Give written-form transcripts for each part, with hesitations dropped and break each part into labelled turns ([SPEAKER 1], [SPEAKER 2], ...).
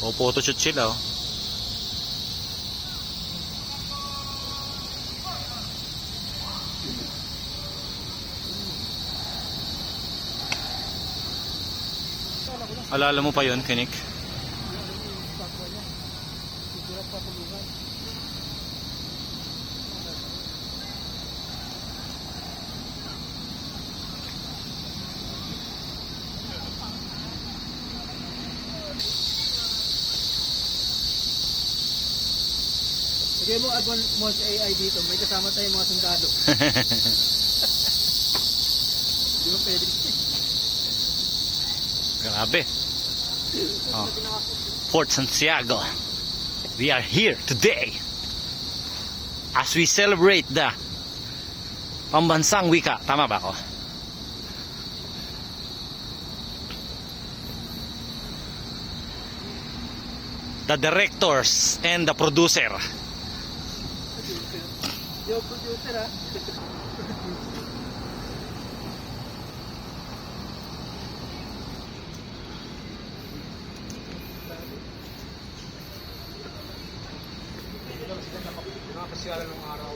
[SPEAKER 1] O, photoshoot sila, oh. Alala mo pa yon, Kinik?
[SPEAKER 2] Lagay mo advanced AI dito, may kasama tayong mga sundalo. Di ba pwede?
[SPEAKER 1] Grabe. Oh. Fort Santiago. We are here today as we celebrate the pambansang wika. Tama ba ako? The directors and the producer.
[SPEAKER 2] Yo, producer ha. Nakapasyalan ng araw.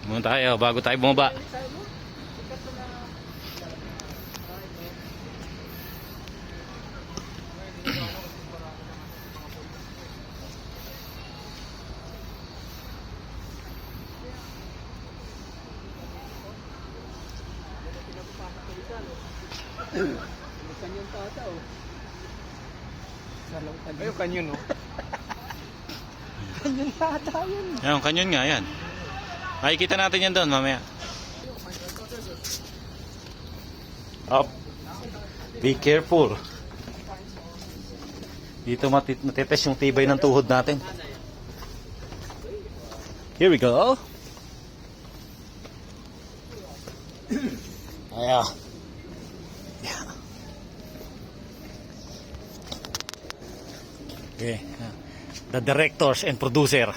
[SPEAKER 1] Muna tayo bago tayo bumaba.
[SPEAKER 2] Kanyon tata oh. Ayun kanyon oh. Kanyon tata yun.
[SPEAKER 1] Yan, kanyon nga yan. Makikita natin yan doon mamaya. Up. Be careful. Dito matitest yung tibay ng tuhod natin. Here we go. Ayan. Yeah. Okay. The directors and producer.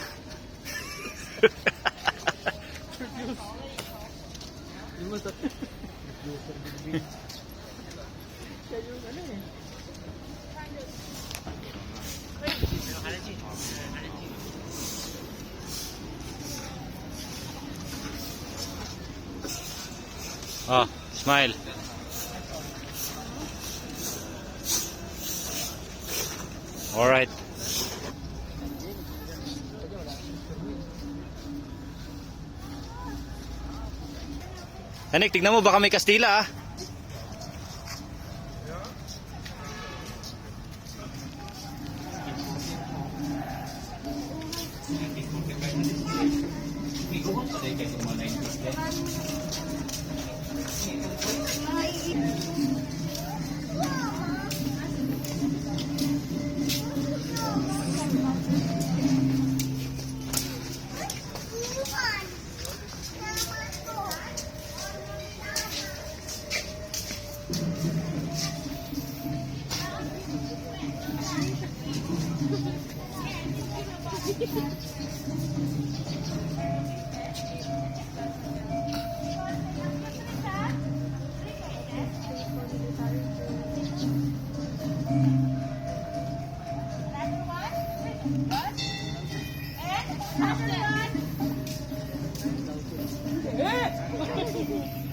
[SPEAKER 1] Oh, smile. All right. Anik, tignan mo baka may Kastila ah.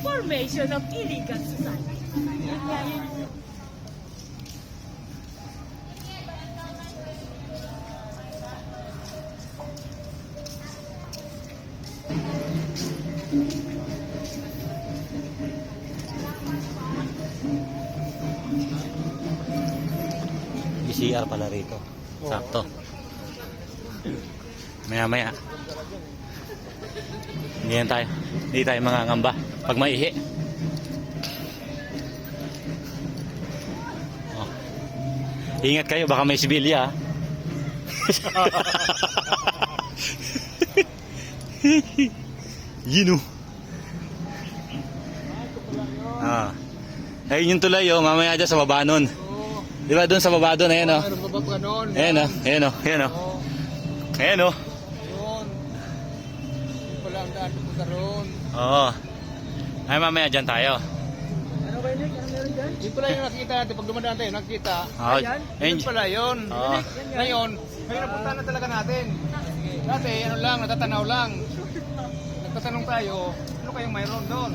[SPEAKER 3] Formation of illegal society.
[SPEAKER 1] PCR pala rito. Sakto. Maya-maya. Hindi tayo mangangamba pag maihi. Oh. Ingat kayo, baka may sibilya. Yun oh. Ayun yung tulay oh, mamaya dyan sa baba nun. Di ba doon sa baba doon, ayan oh. Ayan oh, ayan oh, ayan oh. Ayan oh.
[SPEAKER 2] Wala ang daan pupunta roon.
[SPEAKER 1] Oo. Ay mamaya dyan tayo.
[SPEAKER 2] Ano ba yun? Ano meron dyan? Yun pala yung nakikita natin. Pag dumadaan tayo, nakikita.
[SPEAKER 1] Oh,
[SPEAKER 2] Yun pala yun.
[SPEAKER 1] Oo.
[SPEAKER 2] Ngayon, napunta na talaga natin. Dati, ano lang, natatanaw lang. Nagtatanong tayo, ano kayong mayroon doon?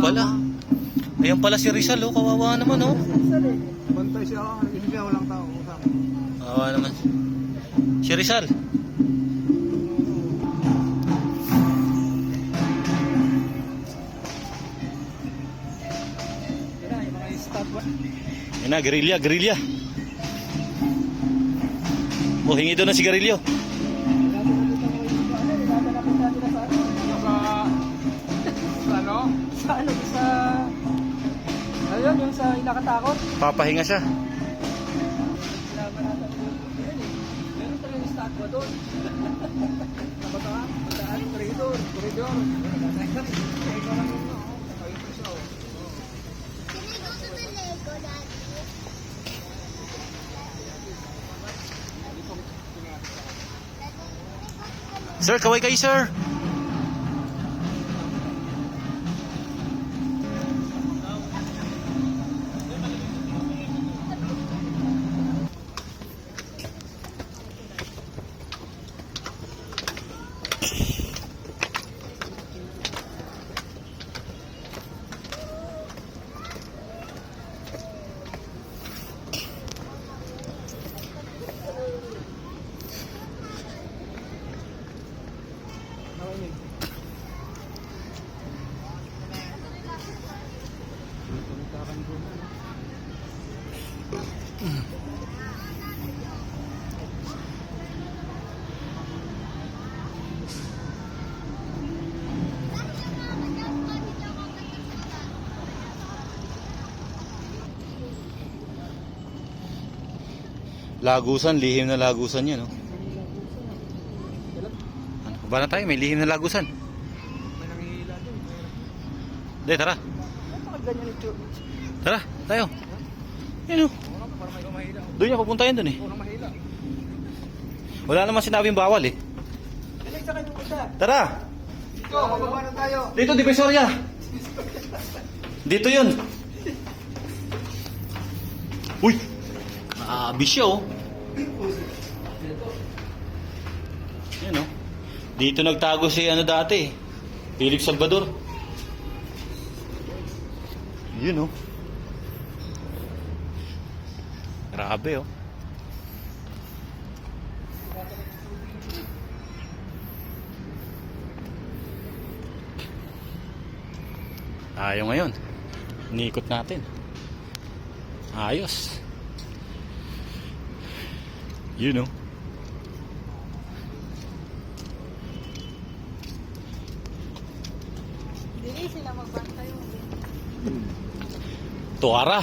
[SPEAKER 1] Wala. Ayan pala si Rizal oh, kawawa naman oh.
[SPEAKER 2] Bantay siya, hindi walang tao.
[SPEAKER 1] Kawawa naman. Si Rizal. Yan na, gerilya, gerilya. Oh, hingi doon ng sigarilyo.
[SPEAKER 2] Ano? Sa ano? Sa... Ayun, yung sa inakatakot.
[SPEAKER 1] Papahinga siya.
[SPEAKER 2] Meron pala yung statwa doon. Nabataan, bataan, koridor, koridor.
[SPEAKER 1] Sir, kaway kayo sir. Lagusan, lihim na lagusan yun, no? Ano ba na tayo? May lihim na lagusan.
[SPEAKER 2] May nangihila doon.
[SPEAKER 1] Dahil, tara.
[SPEAKER 2] Ganyan ito.
[SPEAKER 1] Tara, tayo. Yan, no?
[SPEAKER 2] Para may mahila.
[SPEAKER 1] Doon niya pupuntahin doon, eh.
[SPEAKER 2] Unang mahila.
[SPEAKER 1] Wala naman sinabing bawal, eh.
[SPEAKER 2] Sa kayo punta.
[SPEAKER 1] Tara!
[SPEAKER 2] Dito, mababa na tayo.
[SPEAKER 1] Dito, Divisoria. Dito yun. Uy! Bisyo, oh. Yan, oh. Dito nagtago si ano dati, Philip Salvador. Yun, oh. Grabe, oh. Tayo ngayon. Inikot natin. Ayos. You know.
[SPEAKER 3] Hindi sila magbantay.
[SPEAKER 1] Tuara.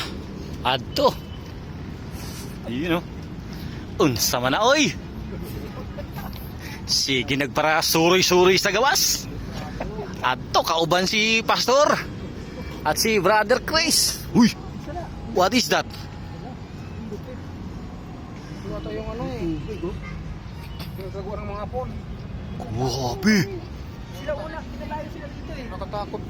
[SPEAKER 1] Adto. You know. Unsa man na, oy. Sige, nagpara suri-suri sa gawas. Adto, kauban si Pastor. At si Brother Chris. Uy. What is that?
[SPEAKER 2] Ito yung ano eh. Pinagagawa ng mga hapon.
[SPEAKER 1] Grabe.
[SPEAKER 2] Sila una, pinalayo sila dito eh. Nakatakot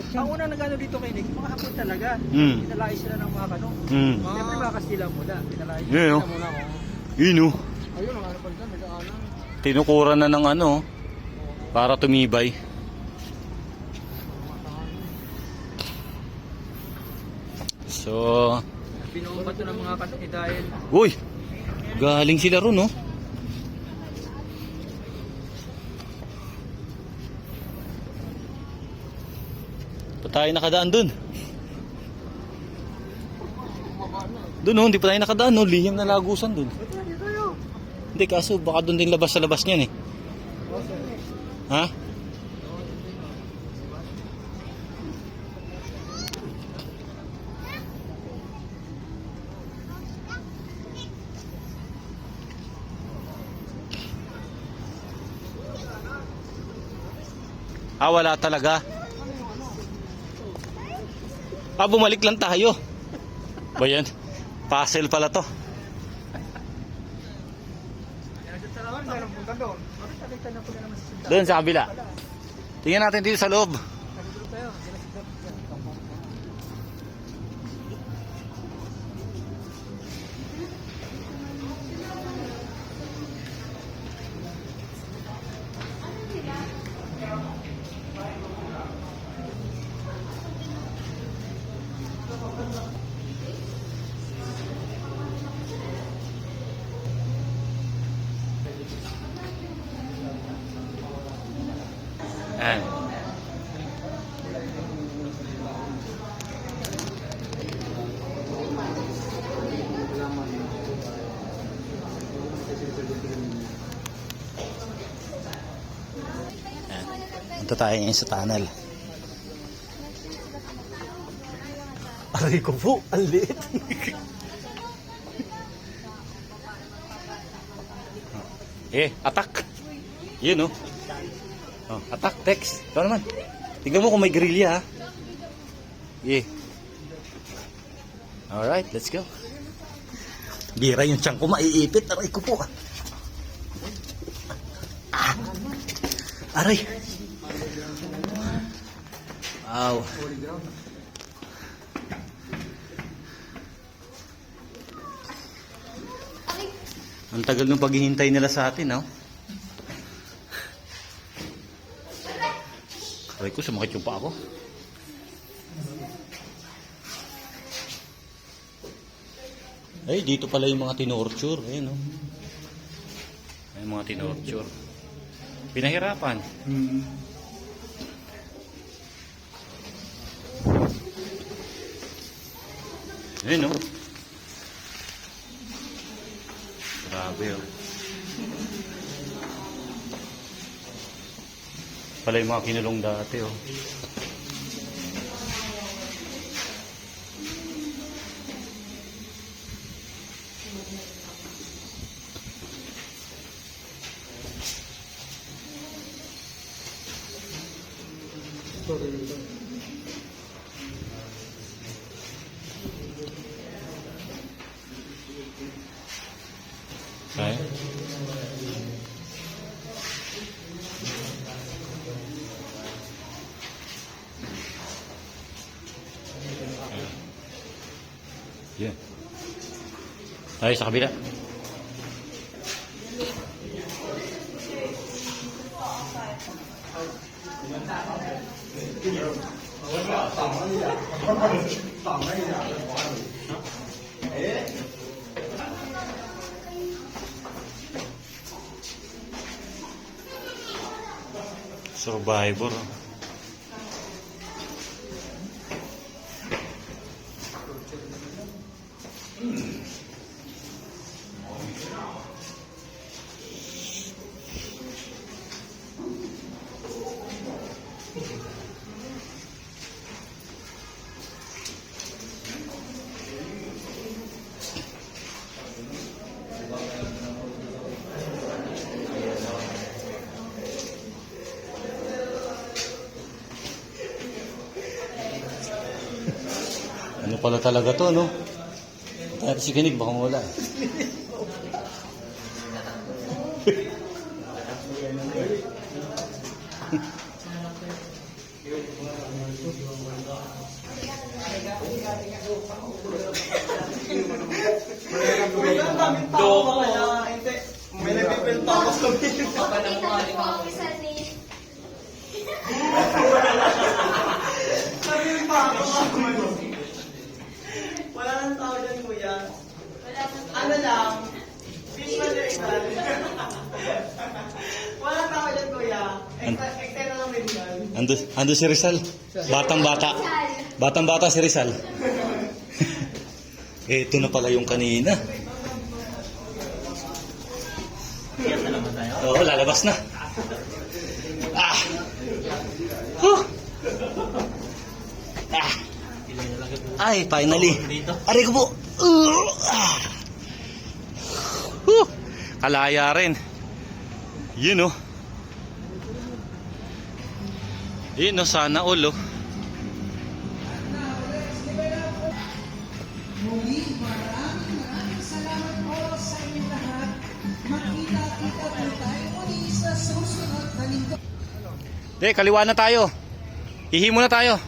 [SPEAKER 2] siya. Ang una nagano dito kay Nick, mga hapon talaga. Pinalayo sila ng mga kano. Siyempre mga Kastila muna. Pinalayo
[SPEAKER 1] Yeah,
[SPEAKER 2] sila
[SPEAKER 1] oh.
[SPEAKER 2] muna.
[SPEAKER 1] You know.
[SPEAKER 2] Ayun
[SPEAKER 1] Tinukuran na ng ano, para tumibay. So,
[SPEAKER 2] Binuo pa ito ng mga kasidayan.
[SPEAKER 1] uy, galing sila ron, no? Pa tayo nakadaan dun. Dun, no? Hindi pa tayo nakadaan, no? Lihim na lagusan dun. Hindi, kaso baka dun din labas sa labas niyan, eh. Ha? Wala talaga. Bumalik lang tayo. Ba yan? Puzzle pala to. Doon sa kabila. Tingnan natin dito sa loob. Ayan. Punta tayo ngayon sa tunnel. Aray ko po, ang liit. Attack. Yun, oh. Attack, text. Ikaw naman. Tingnan mo kung may grilya, ha. Alright, let's go. Bira yung tiyan ko, maiipit. Aray ko po. Aray. Wow. Ang tagal ng paghihintay nila sa atin, no? Aray ko, sumakit yung pa ako. Ay, dito pala yung mga tinorture. Ayun, no? Ay, mga tinorture. Pinahirapan. Ayun, no? Grabe, oh. Pala yung mga kinulong dati, oh. Okay. Yeah. Tayo sa kabila. Survivor. Ano pala talaga to, no? At si Kinig baka mawala.
[SPEAKER 4] Wala nang tao dyan, kuya. Ano lang? Fish man direktal. Wala nang tao dyan, kuya. Extend na lang din yan.
[SPEAKER 1] Ando si Rizal. Batang-bata. Batang-bata si Rizal. Eh, ito na pala yung kanina. Oo, lalabas na. Ah! Huh! Ah! Ay, finally. Aray ko po. Ah! Huh! Kalaya rin. Yun oh. Yun oh, sana all oh.
[SPEAKER 5] Muli, maraming salamat po sa inyong lahat. Magkita-kita po tayo muli sa susunod na linggo.
[SPEAKER 1] Kaliwa na tayo. Hihi muna tayo.